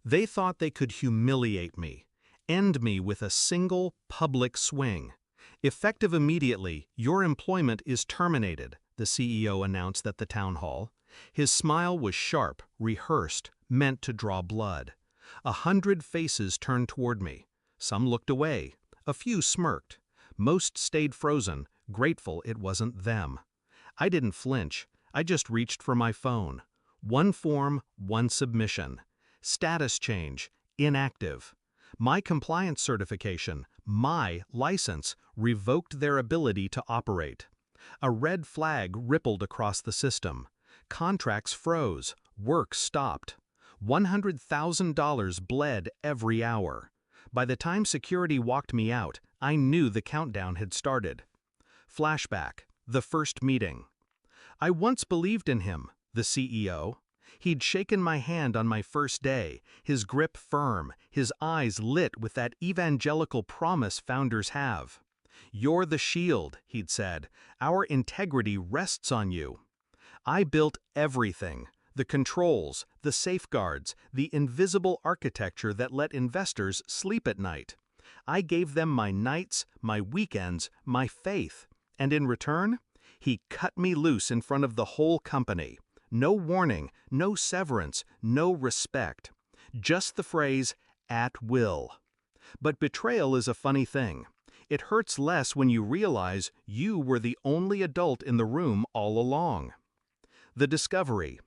They thought they could humiliate me, end me with a single public swing. Effective immediately, your employment is terminated, the CEO announced at the town hall. His smile was sharp, rehearsed, meant to draw blood. 100 faces turned toward me. Some looked away. A few smirked. Most stayed frozen, grateful it wasn't them. I didn't flinch. I just reached for my phone. One form, one submission. Status change, inactive. My compliance certification, my license, revoked their ability to operate. A red flag rippled across the system. Contracts froze. Work stopped. $100,000 bled every hour. By the time security walked me out, I knew the countdown had started. Flashback, the first meeting. I once believed in him, the CEO. He'd shaken my hand on my first day, his grip firm, his eyes lit with that evangelical promise founders have. "You're the shield," he'd said. "Our integrity rests on you." I built everything. The controls, the safeguards, the invisible architecture that let investors sleep at night. I gave them my nights, my weekends, my faith. And in return, he cut me loose in front of the whole company. No warning, no severance, no respect. Just the phrase, "at will." But betrayal is a funny thing. It hurts less when you realize you were the only adult in the room all along. The discovery.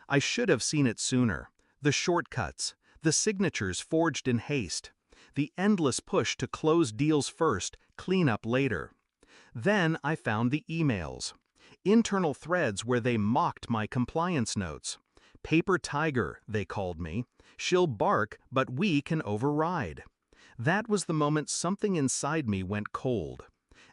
I should have seen it sooner. The shortcuts, the signatures forged in haste, the endless push to close deals first, clean up later. Then I found the emails. Internal threads where they mocked my compliance notes. "Paper tiger," they called me. "She'll bark, but we can override." That was the moment something inside me went cold.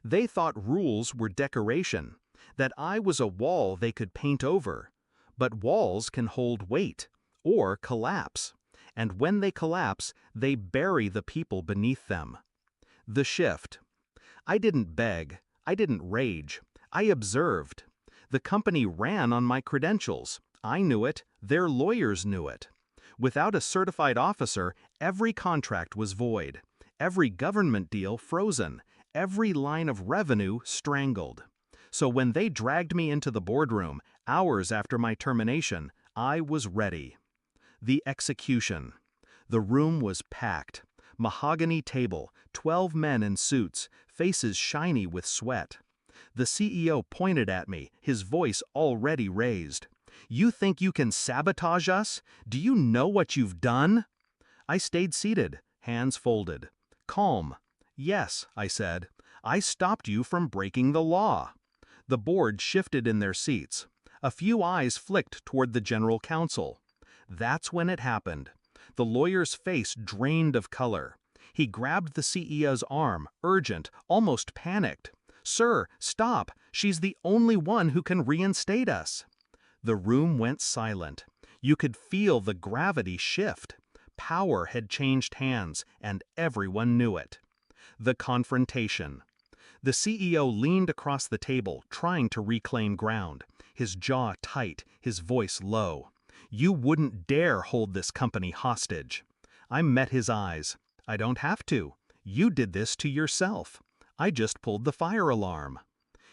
They thought rules were decoration, that I was a wall they could paint over. But walls can hold weight, or collapse. And when they collapse, they bury the people beneath them. The shift. I didn't beg. I didn't rage. I observed. The company ran on my credentials. I knew it. Their lawyers knew it. Without a certified officer, every contract was void. Every government deal frozen. Every line of revenue strangled. So when they dragged me into the boardroom, hours after my termination, I was ready. The execution. The room was packed. Mahogany table, 12 men in suits, faces shiny with sweat. The CEO pointed at me, his voice already raised. "You think you can sabotage us? Do you know what you've done?" I stayed seated, hands folded. Calm. "Yes," I said. "I stopped you from breaking the law." The board shifted in their seats. A few eyes flicked toward the general counsel. That's when it happened. The lawyer's face drained of color. He grabbed the CEO's arm, urgent, almost panicked. "Sir, stop! She's the only one who can reinstate us." The room went silent. You could feel the gravity shift. Power had changed hands, and everyone knew it. The confrontation. The CEO leaned across the table, trying to reclaim ground. His jaw tight, his voice low. "You wouldn't dare hold this company hostage." I met his eyes. "I don't have to. You did this to yourself. I just pulled the fire alarm."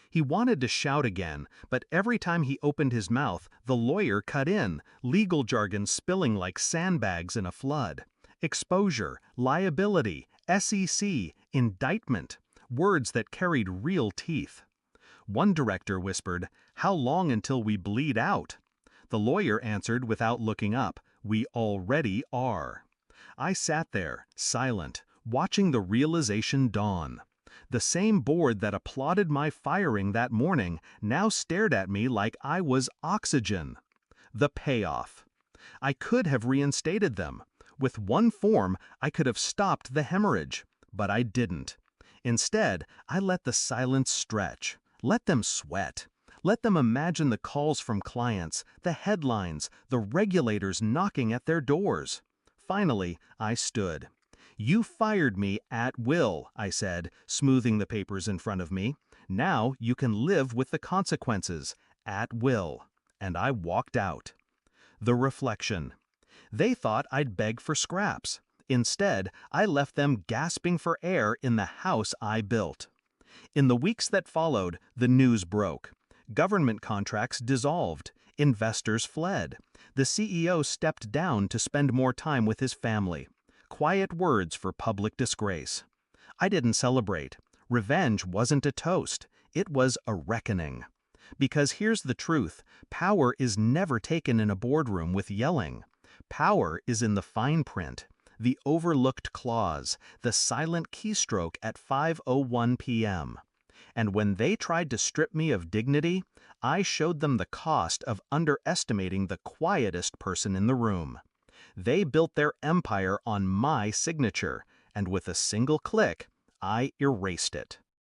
He wanted to shout again, but every time he opened his mouth, the lawyer cut in, legal jargon spilling like sandbags in a flood. Exposure, liability, SEC, indictment, words that carried real teeth. One director whispered, "How long until we bleed out?" The lawyer answered without looking up, "We already are." I sat there, silent, watching the realization dawn. The same board that applauded my firing that morning now stared at me like I was oxygen. The payoff. I could have reinstated them. With one form, I could have stopped the hemorrhage, but I didn't. Instead, I let the silence stretch. Let them sweat. Let them imagine the calls from clients, the headlines, the regulators knocking at their doors. Finally, I stood. "You fired me at will," I said, smoothing the papers in front of me. "Now you can live with the consequences, at will." And I walked out. The reflection. They thought I'd beg for scraps. Instead, I left them gasping for air in the house I built. In the weeks that followed, the news broke. Government contracts dissolved. Investors fled. The CEO stepped down to spend more time with his family. Quiet words for public disgrace. I didn't celebrate. Revenge wasn't a toast. It was a reckoning. Because here's the truth, power is never taken in a boardroom with yelling. Power is in the fine print, the overlooked clause, the silent keystroke at 5:01 p.m. And when they tried to strip me of dignity, I showed them the cost of underestimating the quietest person in the room. They built their empire on my signature, and with a single click, I erased it.